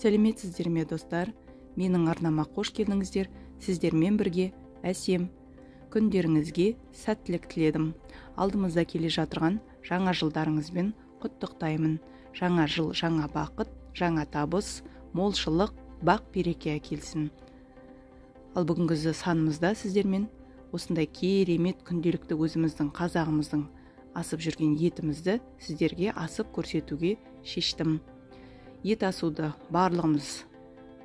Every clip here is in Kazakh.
Сәлеметсіздер ме достар? Менің арнама қош келдіңіздер. Сіздермен бірге әсем күндеріңізге сәттілік тіледім. Алдымызда келе жатырған жаңа жылдарыңызбен құттықтаймын. Жаңа жыл жаңа бақыт, жаңа табыс, молшылық, бақ береке әкелсін. Ал бүгінгі санымызда сіздермен осындай керемет күнделікті өзіміздің қазағымыздың асып жүрген етімізді сіздерге асып көрсетуге шештім. Ет асуды барлығымыз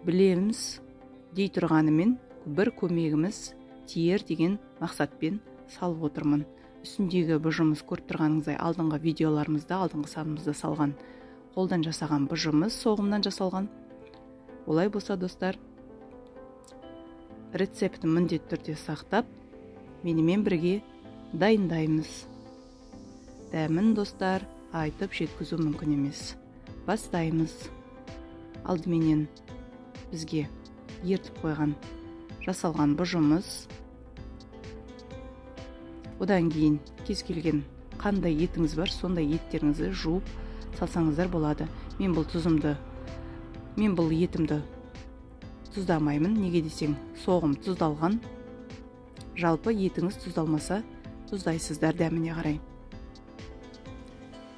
білеміз дей тұрғанымен бір көмегіміз тиер деген мақсатпен салып отырмын. Үстіндегі бұжымыз көріп тұрғаныңыздай алдыңғы видеоларымызда, алдыңғы санымызда салған қолдан жасаған бұжымыз соғымнан жасалған. Олай болса достар, рецептін міндетті түрде сақтап, менімен бірге дайындаймыз. Дәмін достар айтып жеткізу мүмкін емес. Бастаймыз. Алдыменен бізге ертіп қойған жасалған бұжымыз. Одан кейін кез келген қандай етіңіз бар, сондай еттеріңізді жуып салсаңыздар болады. Мен бұл етімді тұздамаймын. Неге десең, соғым тұздалған. Жалпы етіңіз тұздалмаса, тұздайсыздар дәміне қарай.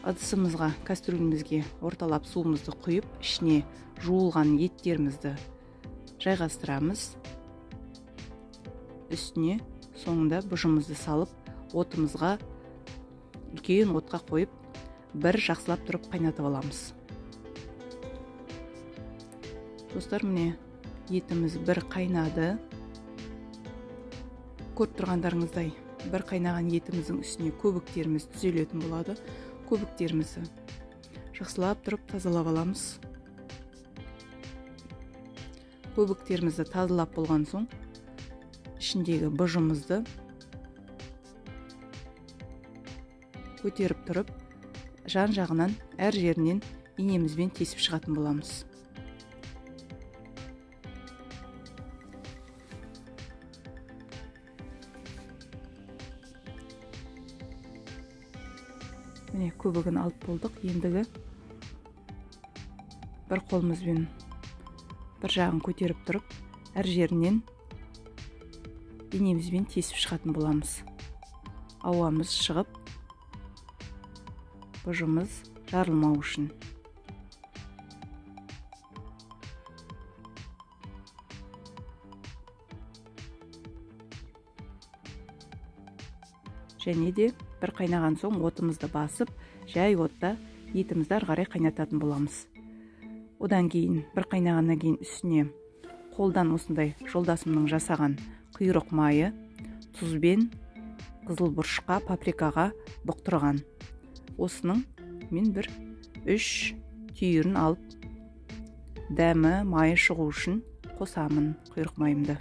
Ыдысымызға, кастрюлемізге орталап суымызды құйып, ішіне жуылған еттерімізді жайғастырамыз. Үстіне соңында бұжымызды салып, отымызға үлкен отқа қойып, бір жақсылап тұрып қайнатып аламыз. Достар, міне етіміз бір қайнады. Көріп тұрғандарыңыздай, бір қайнаған етіміздің үстіне көбіктеріміз түзелетін болады. Көбіктерімізді жақсылап тұрып тазалап аламыз. Көбіктерімізді тазалап болған соң, ішіндегі бұжымызды көтеріп тұрып, жан жағынан әр жерінен инемізбен тесіп шығатын боламыз. Міне көбігін алып болдық. Ендігі бір қолымызбен бір жағын көтеріп тұрып, әр жерінен инемізбен тесіп шығатын боламыз. Ауамыз шығып, бұжымыз жарылмау үшін. Және де бір қайнаған соң отымызды басып, жай отта етімізді ары қарай қайнататын боламыз. Одан кейін бір қайнағаннан кейін үстіне қолдан осындай жолдасымның жасаған құйрық майы, тұзбен қызыл бұрышқа, паприкаға бұқтырған. Осының мен бір 3 түйірін алып, дәмі, майы шығу үшін қосамын құйрық майымды.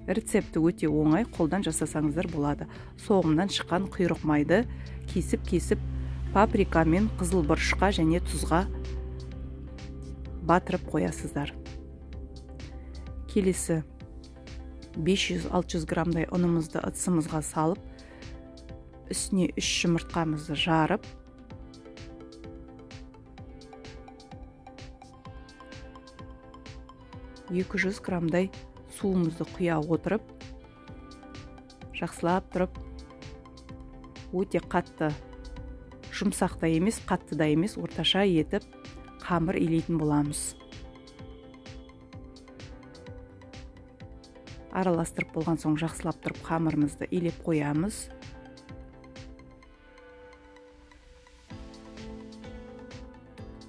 Рецепті өте оңай, қолдан жасасаңыздар болады. Соғымнан шыққан құйрық майды кесіп, паприка мен қызыл бұрышқа және тұзға батырып қоясыздар. Келесі 500-600 грамдай ұнымызды ыдысымызға салып, үстіне 3 жұмыртқамызды жарып, (200 грамдай суымызды құя отырып, жақсылап тұрып, өте қатты, жұмсақ та емес, қатты да емес, орташа етіп, қамыр илейтін боламыз. Араластырып болған соң жақсылап тұрып, қамырымызды илеп қоямыз.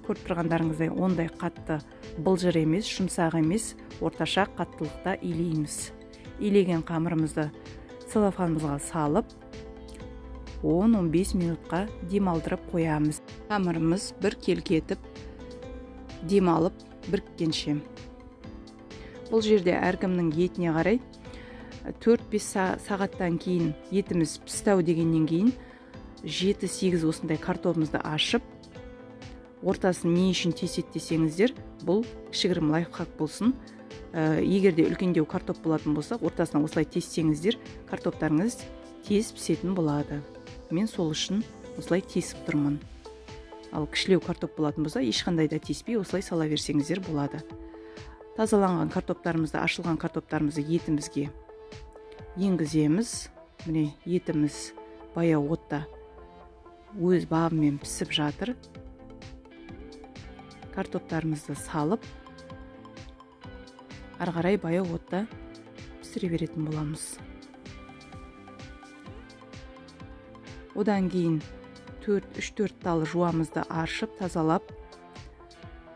Көріп тұрғандарыңыздай, ондай қатты былжыр емес, жұмсақ емес, орташа қаттылықта илейміз. Илеген қамырымызды целлофанымызға салып, 10-15 минутқа демалдырып қоямыз. Қамырымыз бір келкетіп, демалып біріккенше. Бұл жерде әркімнің етіне қарай 4-5 сағаттан кейін етіміз пістау дегеннен кейін 7-8 осындай картопымызды ашып, ортасын не үшін тесет десеңіздер, бұл кішігірім лайфхак болсын. Егерде үлкендеу картоп болатын болса, ортасына осылай тессеңіздер, картоптарыңыз тез пісетін болады. Мен сол үшін осылай тесіп тұрмын. Ал кішілеу картоп болатын болса, ешқандай да тиіспей осылай сала берсеңіздер болады. Тазаланған картоптарымызды, ашылған картоптарымызды етімізге енгіземіз. Міне етіміз баяу отта өз бабымен пісіп жатыр. Картоптарымызды салып, ары қарай баяу отта пісіре беретін боламыз. Одан кейін 3-4 тал жуамызды аршып, тазалап,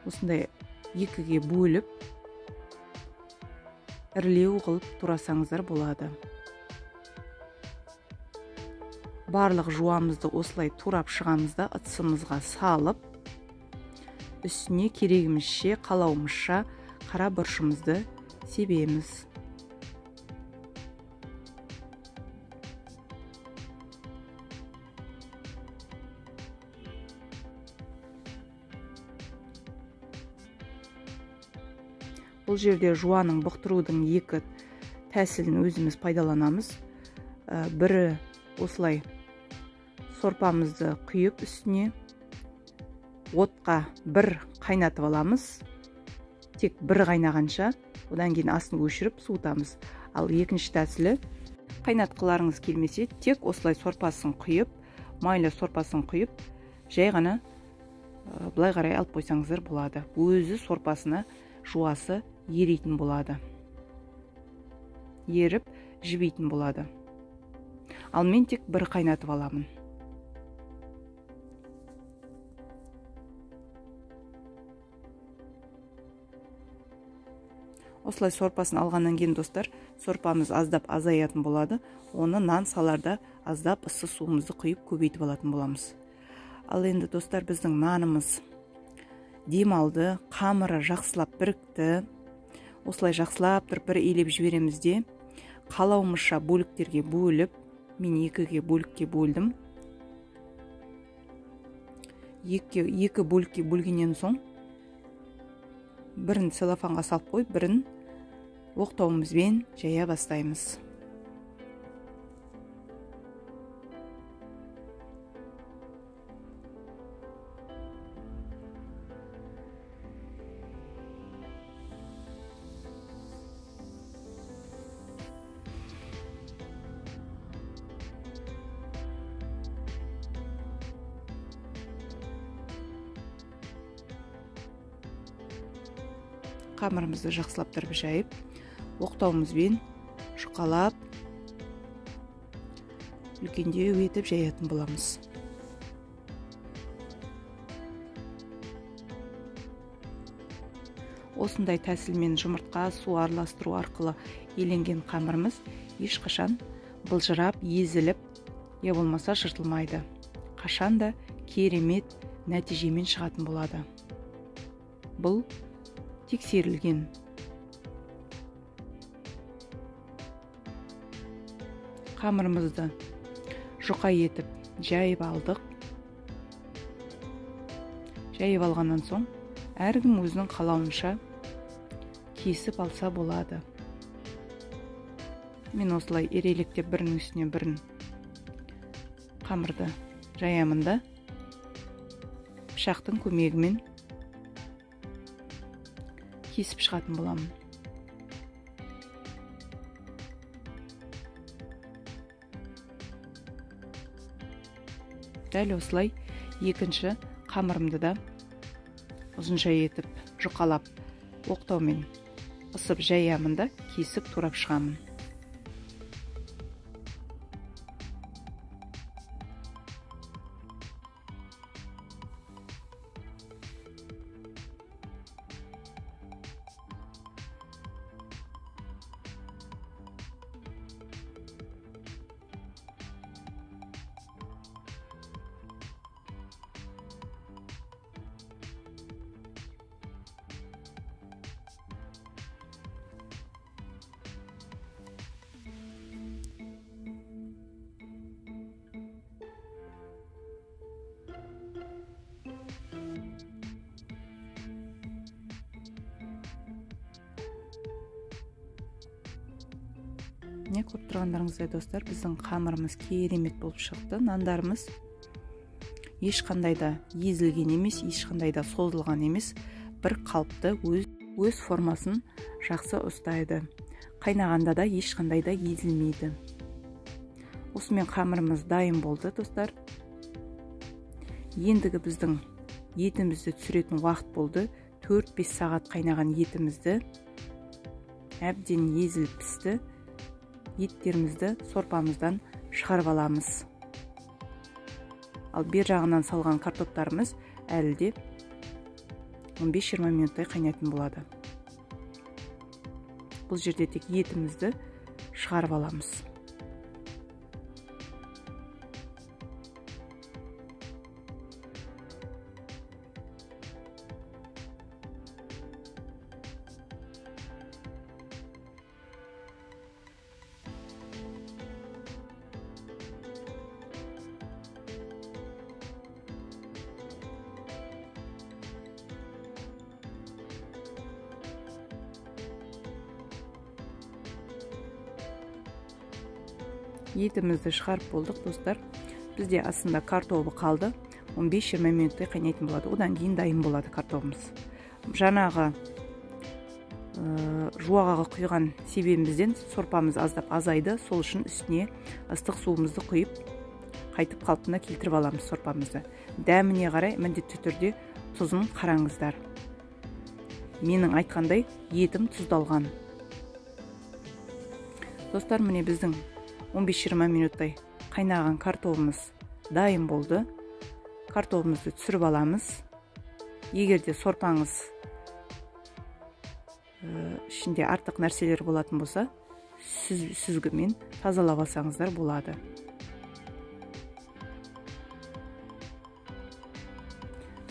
осындай екіге бөліп, ірілеу қылып турасаңыздар болады. Барлық жуамызды осылай турап шығамызда ыдысымызға салып, үстіне керегімізше, қалауымызша қара бұршымызды себеміз. Бұл жерде жуаның бұқтырудың екі тәсілін өзіміз пайдаланамыз. Бірі осылай сорпамызды құйып үстіне отқа бір қайнатып аламыз. Тек бір қайнағанша, одан кейін астын өшіріп суытамыз. Ал екінші тәсілі, қайнатқыларыңыз келмесе, тек осылай сорпасын құйып, майлы сорпасын құйып, жай ғана былай қарай алып қойсаңыздар болады. Өзі сорпасына жуасы еритін болады. Еріп, жібейтін болады. Ал мен тек бір қайнатып аламын. Осылай сорпасын алғаннан кейін, достар, сорпамыз аздап азаятын болады. Оны нан саларда аздап ыссы суымызды құйып көбейтіп алатын боламыз. Ал енді, достар, біздің нанымыз демалды, қамыры жақсылап бірікті. Осылай жақсылап тұрып бір елеп жіберемізде, қалауымызша бөліктерге бөліп, мен екіге бөлікке бөлдім. Екі бөлікке бөлгеннен соң, бірін целлофанға салып қойып, бірін оқтауымызбен жая бастаймыз. Қамырымызды жақсылап тұрып жайып, оқтауымызбен жұқалап, үлкендеу етіп жаятын боламыз. Осындай тәсілмен жұмыртқа, су араластыру арқылы еленген қамырымыз ешқашан былжырап, езіліп, я болмаса жыртылмайды. Қашанда керемет нәтижемен шығатын болады. Бұл тексерілген. Қамырымызды жұқа етіп жайып алдық. Жайып алғаннан соң, әркім өзінің қалауынша кесіп алса болады. Мен осылай ерелектеп бірінің үстіне бірін қамырды жаямын да, пышақтың көмегімен кесіп шығатын боламын. Дәл осылай екінші қамырымды да ұзынша етіп, жұқалап, оқтаумен ысып жаямын да, кесіп турап шығамын. Не көріп тұрғандарыңыздай, достар, біздің қамырымыз керемет болып шықты. Нандарымыз ешқандай да езілген емес, ешқандай да созылған емес, бір қалыпты өз формасын жақсы ұстайды. Қайнағанда да ешқандай да езілмейді. Осымен қамырымыз дайын болды, достар. Ендігі біздің етімізді түсіретін уақыт болды. 4-5 сағат қайнаған етімізді әбден езіліп пісті. Еттерімізді сорпамыздан шығарып аламыз. Ал бер жағынан салған картоптарымыз әлі де 15-20 минуттай қайнайтын болады. Бұл жерде тек етімізді шығарып аламыз. Етімізді шығарып болдық, достар. Бізде астында картобы қалды. 15-20 минуттай қайнайтын болады. Одан кейін дайын болады картобымыз. Жаңағы жуағаға құйған себебімізден сорпамыз аздап азайды. Сол үшін үстіне ыстық суымызды құйып, қайтып қалпына келтіріп аламыз сорпамызды. Дәміне қарай міндетті түрде тұзын қараңыздар. Менің айтқандай етім тұздалған. Достар, міне біздің 15-20 минуттай қайнаған картобымыз дайын болды. Картобымызды түсіріп аламыз. Егерде сорпаңыз ішінде артық нәрселер болатын болса, сүзгімен тазалап алсаңыздар болады.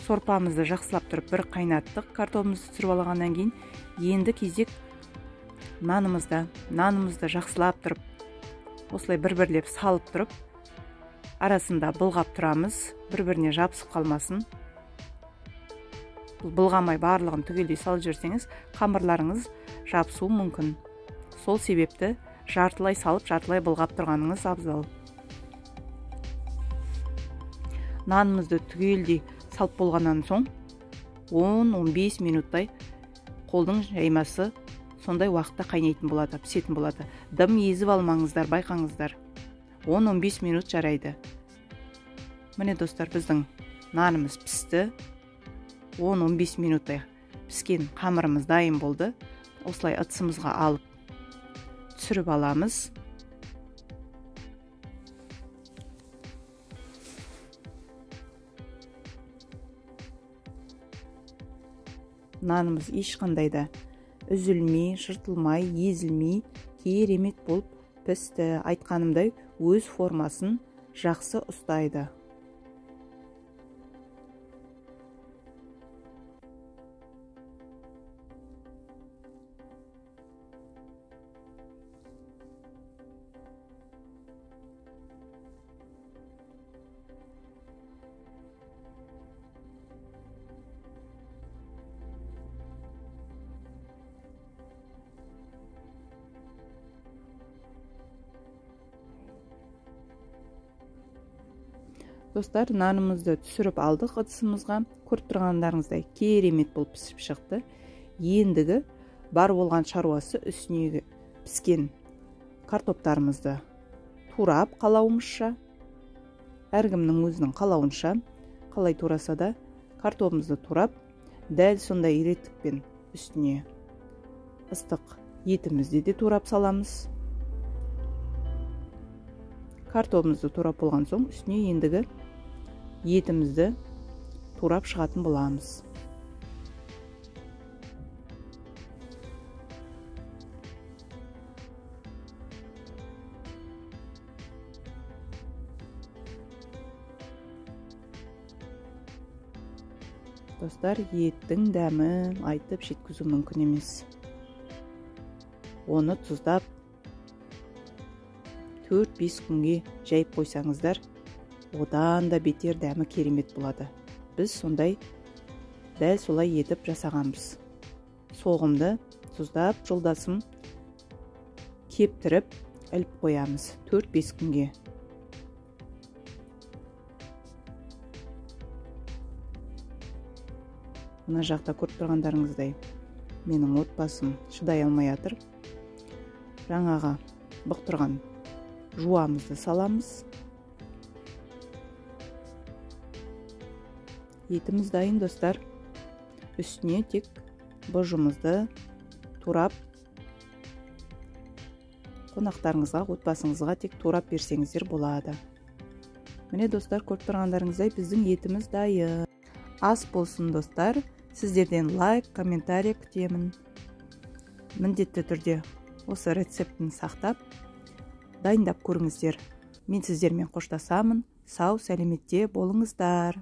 Сорпамызды жақсылап тұрып бір қайнаттық. Картобымызды түсіріп алғаннан кейін енді кезек нанымызды жақсылап тұрып, осылай бір-бірлеп салып тұрып, арасында былғап тұрамыз, бір-біріне жабысып қалмасын. Былғамай барлығын түгелдей салып жүрсеңіз, қамырларыңыз жабысуы мүмкін. Сол себепті жартылай салып, жартылай былғап тұрғаныңыз абзал. Нанымызды түгелдей салып болғаннан соң 10-15 минуттай қолдың жаймасы сондай уақытта қайнайтын болады, пісетін болады. Дым езіп алмаңыздар, байқаңыздар. 10-15 минут жарайды. Міне, достар, біздің нанымыз пісті. 10-15 минуттай піскен қамырымыз дайын болды. Осылай ыдысымызға алып түсіріп аламыз. Нанымыз ешқандай да үзілмей, жыртылмай, езілмей, керемет болып пісті. Айтқанымдай өз формасын жақсы ұстайды. Достар, нанымызды түсіріп алдық ыдысымызға. Көріп тұрғандарыңыздай керемет болып пісіп шықты. Ендігі бар болған шаруасы үстіне піскен картоптарымызды турап қалауымызша, әркімнің өзінің қалауынша, қалай тураса да картопымызды турап, дәл сондай реттікпен үстіне ыстық етімізді де турап саламыз. Картопымызды турап болған соң үстіне ендігі етімізді турап шығатын боламыз. Достар, еттің дәмін айтып жеткізу мүмкін емес. Оны тұздап 4-5 күнге жайып қойсаңыздар, одан да бетер дәмі керемет болады. Біз сондай дәл солай етіп жасағанбыз. Соғымды тұздап жолдасым кептіріп іліп қоямыз 4-5 күнге. мына жақта көріп тұрғандарыңыздай менің отбасым шыдай алмай жатыр. Жаңаға бұқтырған жуамызды саламыз. Етіміз дайын, достар. Үстіне тек бұжымызды турап, қонақтарыңызға, отбасыңызға тек турап берсеңіздер болады. Міне, достар, көріп тұрғандарыңыздай біздің етіміз дайын. Ас болсын, достар. Сіздерден лайк, комментарий күтемін. Міндетті түрде осы рецептін сақтап, дайындап көріңіздер. Мен сіздермен қоштасамын. Сау, сәлеметте болыңыздар.